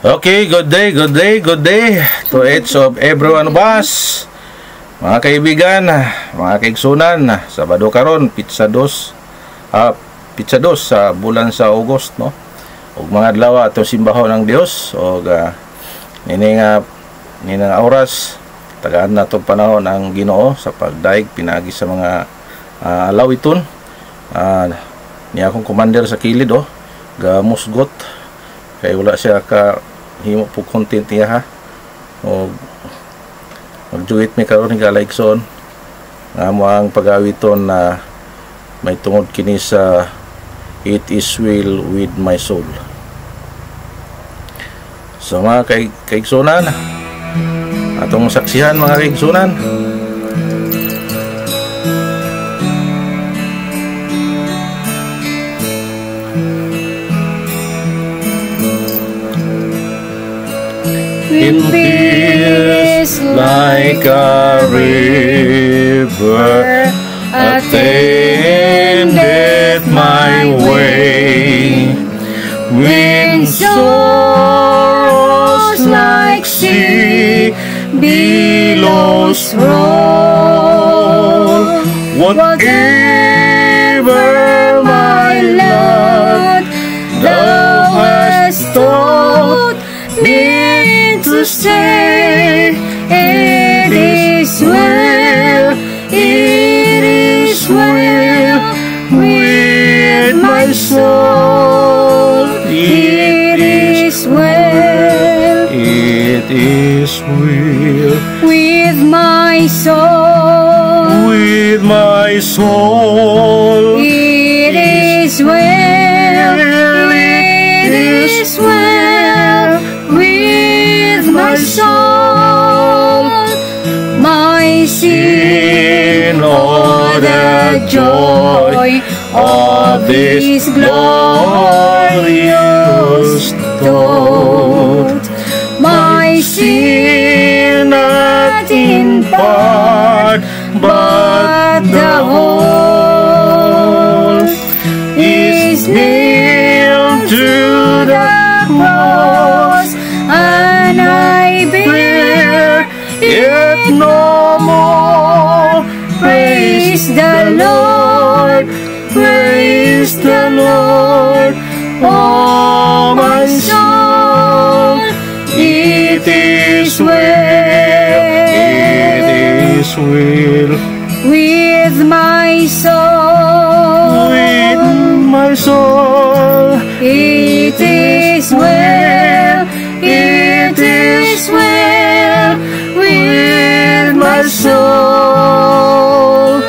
Okay, good day to each of everyone of us. Mga kaibigan, mga kaigsunan, Sabado karon pizza dos sa bulan sa August, no? Ug mga adlaw ato simbahon ng Dios ug nining oras tagaan nato panahon ang Ginoo sa pagdaig pinagi sa mga alawiton. Niya akong commander sa kilid gamusgot kay wala siya ka himo po content niya ha. O magjuit mi karon nga laikson nga mo ang pag-awiton na may tungod kini sa It is well with my soul. So mga kaigsunan, atong saksihan mga kaigsunan. In peace like a river attended my way, when sorrows like sea billows roll. Whatever my lot thou hast taught me to say, it is well, it is well with my soul. It is well, It is well with my soul. with my soul. It is well, it is well with my soul. My sin, oh, the joy of this glorious thought. My sin, not in part, but the whole, is nailed to the cross, and I bear it no more. Praise the Lord, praise the Lord, oh my soul. It is well, It is well with my soul. with my soul. It is well, it is well with my soul.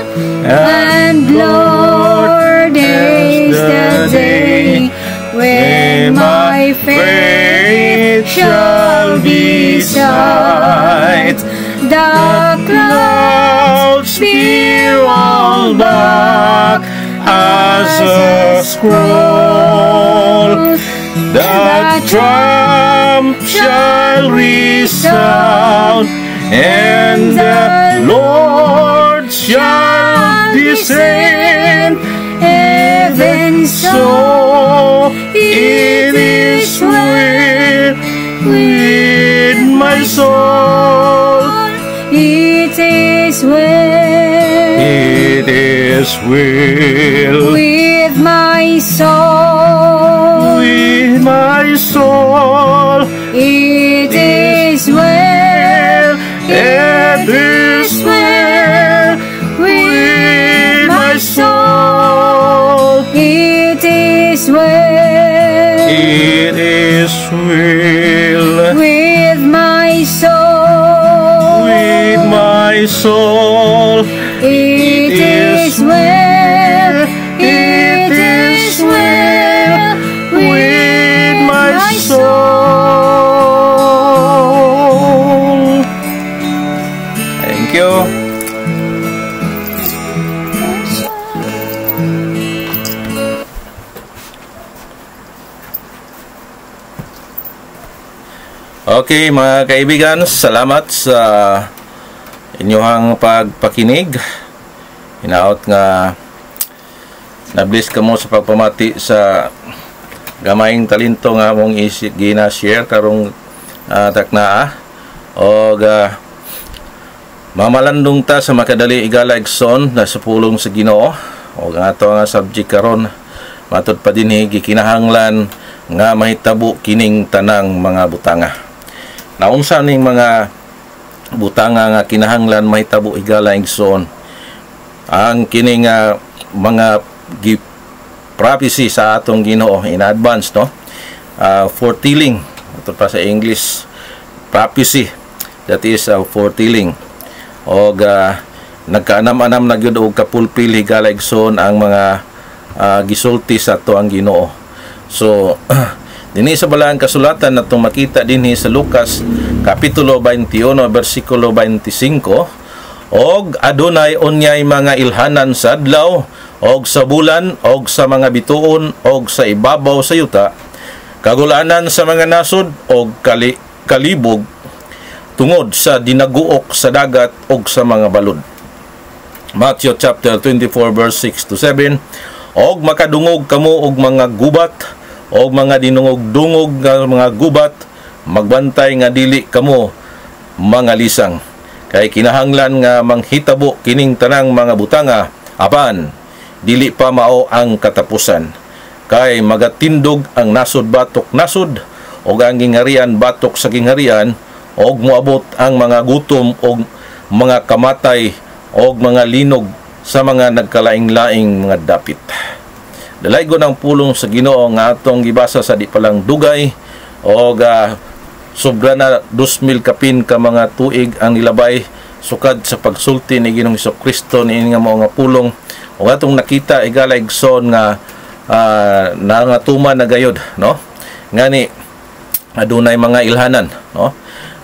And Lord, is the day when my faith shall be sight. The clouds be rolled back as a scroll. The trump shall resound, and the Lord shall descend. Even so, It is well with my soul. it is well It is well with my soul. with my soul. It is well, it is well with my soul. It is well It is well with my soul. with my soul. It is well, it is well with my soul. Thank you. Okay mga kaibigan, salamat sa inyong pagpakinig. Hinaot nga na-bless ka mo sa pagpamati sa gamayng talento nga mong gina-share karong taknaa o mamalandong ta sa makadali igala igsoon na sa pulong sa Ginoo o nga ato nga subject karon matud pa dinhi gikinahanglan nga mahitabo kining tanang mga butanga. Naunsa ning mga butanga nga kinahanglan mahitabo igala igsoon? Ang kining mga prophecy sa atong Ginoo in advance, no? Foretelling, ito pa sa English, prophecy, that is foretelling. O nagkaanam-anam na gyud og kapulpil higala igsoon ang mga gisulti sa ato ang Ginoo. So dinhi sa balaang kasulatan natong makita dinhi sa Lucas kapitulo 21 bersikulo 25, og adunay unyay mga ilhanan sa adlaw og sa bulan og sa mga bituon og sa ibabaw sa yuta, kagulanan sa mga nasod og kalibog tungod sa dinaguok sa dagat og sa mga balod. Matthew chapter 24 verse 6 to 7, og makadungog kamo og mga gubat og mga dinungog-dungog nga mga gubat, magbantay nga dili kamo mga lisang, kay kinahanglan nga manghitabo kining tanang mga butanga apan dili pa mao ang katapusan, kay magatindog ang nasod batok nasod og ang gingharian batok sa gingharian, og moabot ang mga gutom og mga kamatay og mga linog sa mga nagkalaing-laing mga dapit. Dalaygon ang pulong sa Ginoo nga atong gibasa sa di palang dugay og sobra na 2,000 kapin ka mga tuig ang nilabay sukad sa pagsulti ni Ginoong Hesukristo niini nga mao nga pulong, o atong nakita igala igsoon nga nangatuman na gayod, no? Ngani adunay mga ilhanan, no?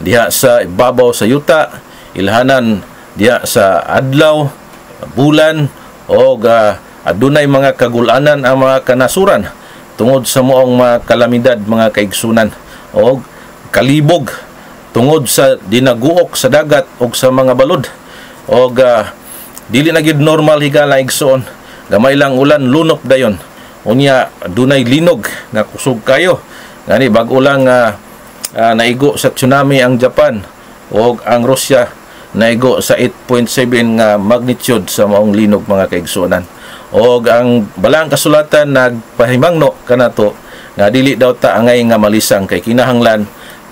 Diha sa ibabaw sa yuta, ilhanan diha sa adlaw, bulan, o adunay mga kagulanan ang mga kanasuran tungod sa moong mga kalamidad, mga kaigsunan, o kalibog tungod sa dinaguok sa dagat o sa mga balod, o dili na gyud normal higala igsoon, gamay lang ulan lunop dayon, unya dunay linog nga kusog kayo, ngani bag-o lang naigo sa tsunami ang Japan o ang Russia naigo sa 8.7 nga magnitude sa maong linog, mga kaigsunan. O ang balang kasulatan nagpahimangno kanato nga dili daw ta angay nga malisang, kay kinahanglan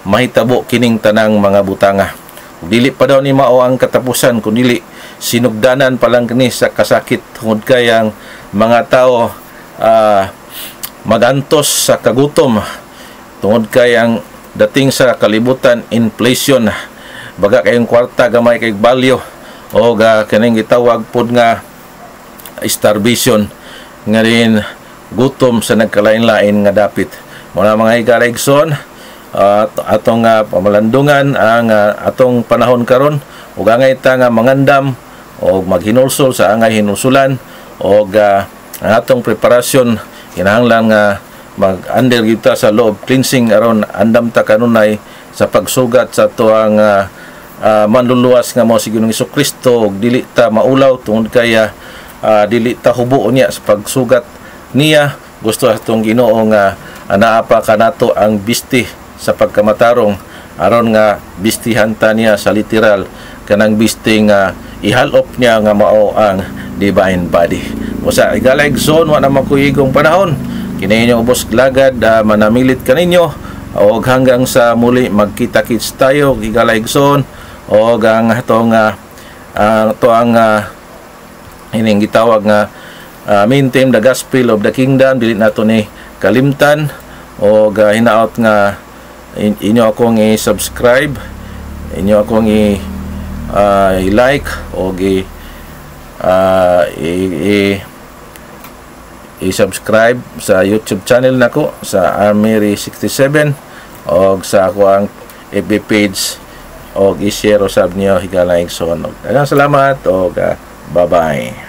mahitabo kining tanang mga butanga. Dili pa daw ni mao ang katapusan, kun dili sinugdanan pa lang kini sa kasakit tungod kay ang mga tao magantos sa kagutom tungod kay ang dating sa kalibutan inflation, baga kayong kwarta gamay kay balyo, o kaning gitawag pod nga starvation, nga rin gutom sa nagkalain-lain nga dapit. Muna mga higalaigson, atong pamalandungan ang atong panahon karon, ug angay ta nga mangandam o maghinulsol sa angay hinulsulan, o ang atong preparasyon kinahanglan nga mag-under kita sa law of cleansing aron andam ta kanunay sa pagsugat sa ato ang manluluwas nga mao si Ginoong Hesukristo, ug dili ta maulaw tungod kaya dili ta hubo niya sa pagsugat niya. Gusto atong Ginoo nga anaa pa kanato ang bisti sa pagkamatarong aron nga bistihan ta niya sa literal kanang bisti nga ihalop niya nga mao ang divine body. Usa igalaigson wa na makuyigong panahon kini inyo ubos lagad, manamilit kaninyo, o hanggang sa muli magkita-kits tayo igalaigson, o ang atong ining gitawag nga maintain the gospel of the kingdom, dili nato ni kalimtan, o hinaot nga inyo akong i-subscribe, inyo akong i-like, o i-subscribe sa YouTube channel nako sa Armery67, o sa ako ang FB page, o i-share usab niyo higalaigson. Daghang salamat, o bye-bye.